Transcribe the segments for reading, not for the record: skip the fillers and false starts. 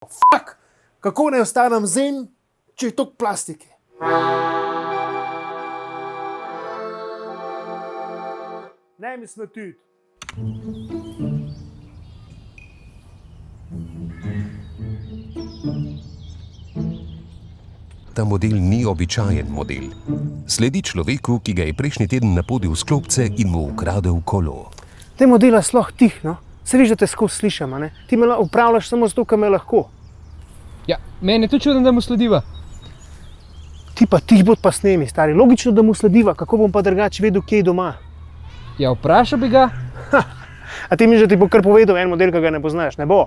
Fak, kako naj ostanem zen, če je toliko plastike? Ne mi smetiti. Ta model ni običajen model. Sledi človeku, ki ga je prejšnji teden napodil s klopce in mu ukradel kolo. Te modela sloh tih, no? Se viš, da te skozi slišam, ne? Ti me upravljaš samo zato, ker me lahko. Ja, meni je to čudno, da mu slediva. Ti pa tih bod pa snemi, stari. Logično, da mu slediva, kako bom pa drugače vedel, kje je doma. Ja, vprašal bi ga. A ti misliš, da ti bo kar povedal en model, ki ga ne poznaš? Ne bo.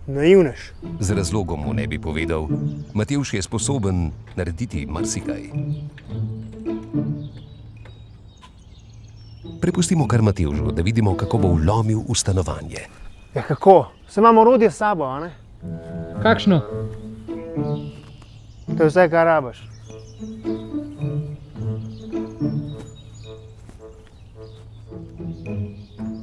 Naivnež. Z razlogom mu ne bi povedal. Matevž je sposoben narediti marsikaj. Prepustimo kar Matevžu, da vidimo, kako bo vlomil v stanovanje. Ja, kako? Se imamo orodje s sabo, a ne? Kakšno? To je vse, kar rabiš.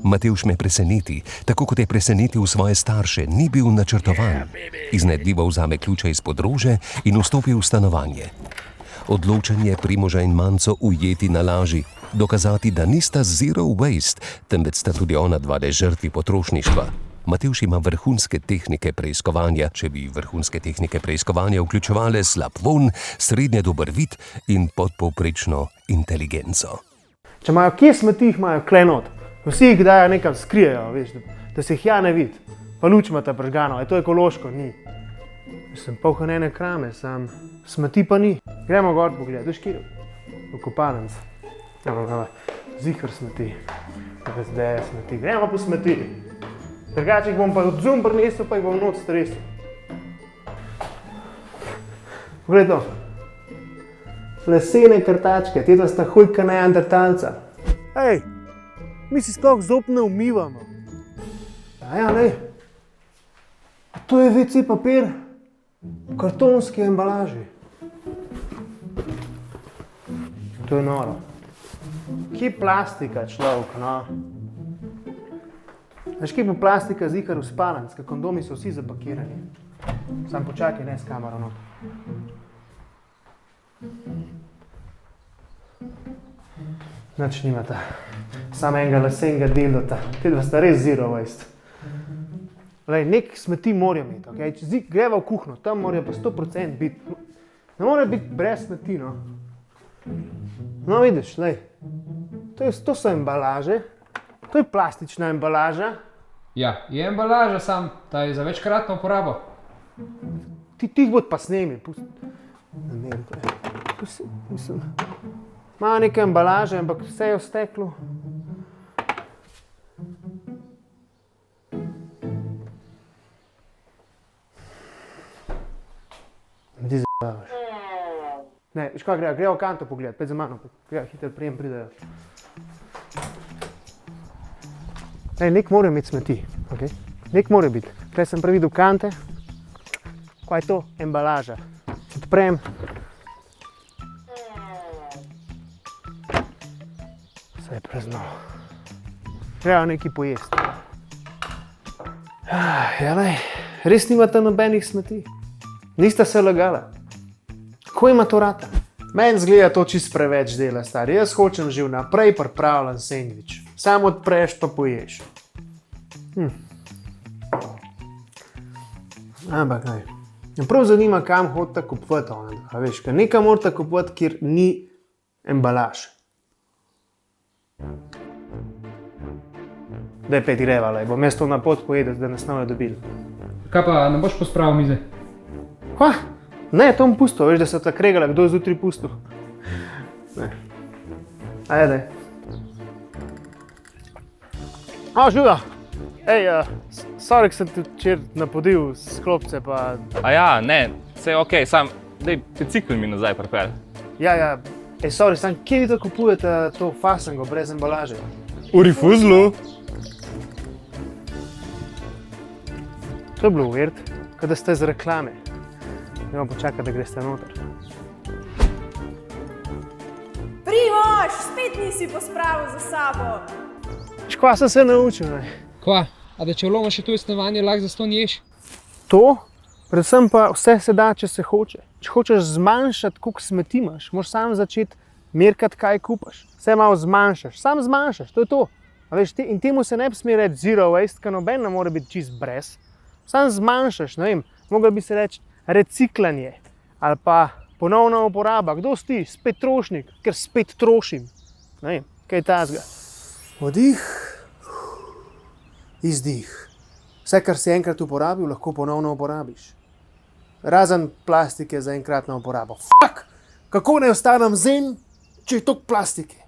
Matevž me preseneti, tako kot je presenetil svoje starše, ni bil načrtovan. Iznajdljivo vzame ključe izpod rože in vstopi v stanovanje. Odločen je Primoža in Manco ujeti na laži, dokazati, da nista zero waste, temveč sta tudi ona dva žrtvi potrošništva. Matevž ima vrhunske tehnike preiskovanja, če bi vrhunske tehnike preiskovanja vključevale slab vonj, srednje dober vid in podpovprečno inteligenco. Če imajo kje smeti, jih imajo klenot. Vsi jih dajo nekam skrijejo, veš, da se jih ja ne vidi. Pa luč imata prižgano, je to ekološko? Ni. Sem polhanene krame, sam smeti pa ni. Gremo gor pogledati, veš kje? V kopalnic. Zihar smeti. Zdaj smeti. Gremo po smeti. Drugače jih bom pa odzum prinesel, pa jih bom noč stresel. Poglej to. Lesene krtačke, te dva sta hujka neandertalca. Ej, mi si sploh zob ne umivamo. Ja, lej. To je WC papir v kartonski embalaži. To je noro. Kje plastika, človek, no? Veš, kje bo plastika zihar v spalnic, ker kondomi so vsi zapakirani. Sam počakaj, ne s kamero not. Nič nimata. Samo enega lesenega dildota. Te dva sta res zero waste. Lej, nek smeti morajo imeti, okej? Če greva v kuhno, tam morajo pa 100% biti. Ne more biti brez smeti, no. No, vidiš, lej. To so embalaže. To je plastična embalaža. Ja, je embalaža, sam, ta je za večkratno uporabo. Tih bod pa snemi. Mislim. Ima neke embalaže, ampak vse je v steklu. Ti zabavaš. Ne, veš kaj, greva v kanto pogledati, pet za mano, greva hitro prijem pridajo. Ej, nek mora imeti smeti, okej? Nek mora biti. Tukaj sem previdel kante. Kaj je to? Embalaža. Odprem. Vse je prazno. Treba nekaj pojesti. Ja, lej, res nimate nobenih smeti. Nista se lagala. Kako ima to rata? Meni zgleda to čist preveč dela, stari. Jaz hočem že vnaprej pripravljen sendvič. Samo odpreš pa poješ. Ampak, kaj. Prav zanima, kam hodita kupovati ona. A veš, ker nekaj morata kupovati, kjer ni embalaž. Daj pet greva, lej, bom jaz to na pot pojedel, da nas nove dobili. Kaj pa, ne boš pospravil mize? Hva? Ne, to bom pustil, veš, da so ta kregala, kdo je zjutraj pustil. Ne. Ajde. Žuga! Ej, sorry, sem ti včer napodil s klopce, pa... A ja, ne, vse je okej, sam, daj bicikl mi nazaj pripelj. Ja. Ej, sorry, sam, kje vi to kupujete to fasango brez embalaže? V Rifuzlu. To je bilo weird, kot da ste z reklame. Gremo počakati, da greste noter. Primož, spet nisi pospravil za sabo. Kva sem se naučil, ne? Kva, a da če vlomaš še to stanovanje, lahko zastonj ješ? To? Predvsem pa vse se da, če se hoče. Če hočeš zmanjšati, koliko smeti imaš, moraš sam začeti merkati, kaj kupaš. Vse malo zmanjšaš, sam zmanjšaš, to je to. A veš, in temu se ne bi smel reči zero waste, ker noben ne more biti čist brez. Sam zmanjšaš, ne vem, mogel bi se reči reciklanje ali pa ponovna uporaba. Kdo si ti? Spet trošnik, ker spet trošim. Ne vem, kaj je tazga. Vdih, izdih. Vse, kar si enkrat uporabil, lahko ponovno uporabiš. Razen plastike za enkratno uporabo. Fuck! Kako ne ostanem zen, če je toliko plastike?